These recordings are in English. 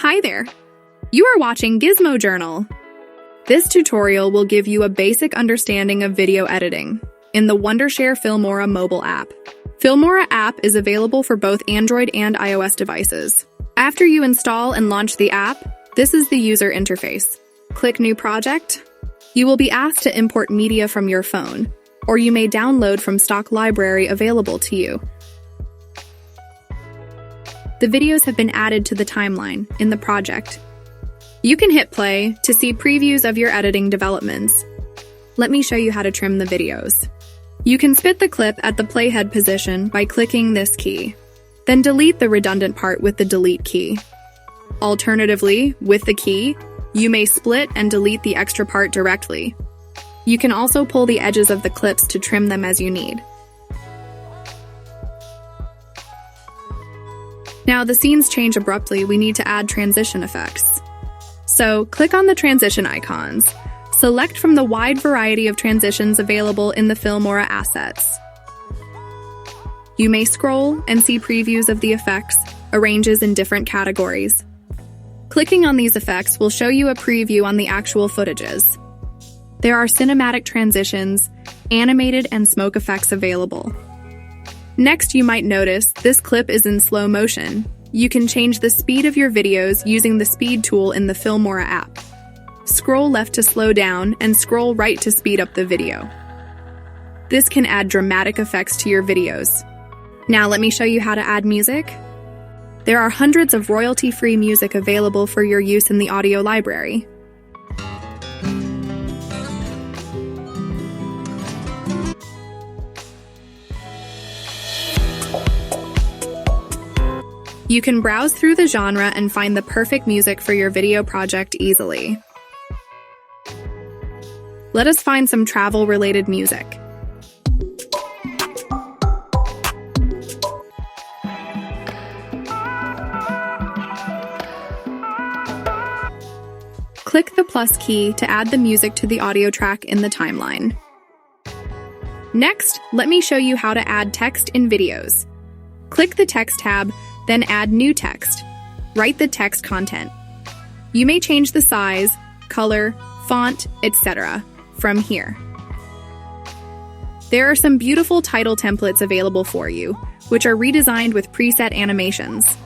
Hi there! You are watching Gizmo Journal. This tutorial will give you a basic understanding of video editing in the wondershare Filmora mobile app. Filmora app is available for both Android and iOS devices. After you install and launch the app, this is the user interface. Click New Project. You will be asked to import media from your phone, or you may download from stock library available to you. The videos have been added to the timeline in the project. You can hit play to see previews of your editing developments. Let me show you how to trim the videos. You can spit the clip at the playhead position by clicking this key. Then delete the redundant part with the delete key. Alternatively, with the key, you may split and delete the extra part directly. You can also pull the edges of the clips to trim them as you need. Now the scenes change abruptly, we need to add transition effects. So click on the transition icons. Select from the wide variety of transitions available in the Filmora assets. You may scroll and see previews of the effects, arranges in different categories. Clicking on these effects will show you a preview on the actual footages. There are cinematic transitions, animated and smoke effects available. Next, you might notice this clip is in slow motion. You can change the speed of your videos using the speed tool in the Filmora app. Scroll left to slow down and scroll right to speed up the video. This can add dramatic effects to your videos. Now let me show you how to add music. There are hundreds of royalty-free music available for your use in the audio library. You can browse through the genre and find the perfect music for your video project easily. Let us find some travel-related music. Click the plus key to add the music to the audio track in the timeline. Next, let me show you how to add text in videos. Click the Text tab, then add New Text. Write the text content. You may change the size, color, font, etc. from here. There are some beautiful title templates available for you, which are redesigned with preset animations.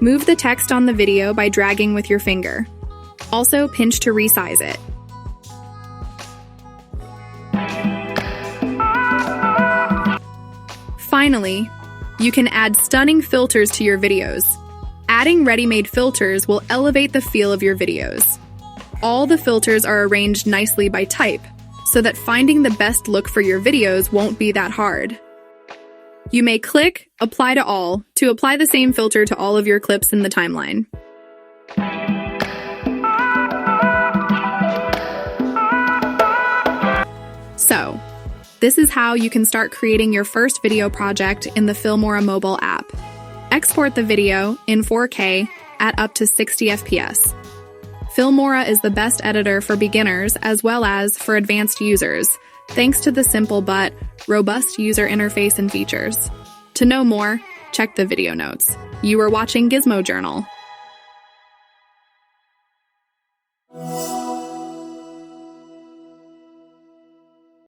Move the text on the video by dragging with your finger. Also, pinch to resize it. Finally, you can add stunning filters to your videos. Adding ready-made filters will elevate the feel of your videos. All the filters are arranged nicely by type, so that finding the best look for your videos won't be that hard. You may click Apply to All to apply the same filter to all of your clips in the timeline. So, this is how you can start creating your first video project in the Filmora mobile app. Export the video in 4K at up to 60 FPS. Filmora is the best editor for beginners as well as for advanced users, thanks to the simple but robust user interface and features. To know more, check the video notes. You are watching Gizmo Journal.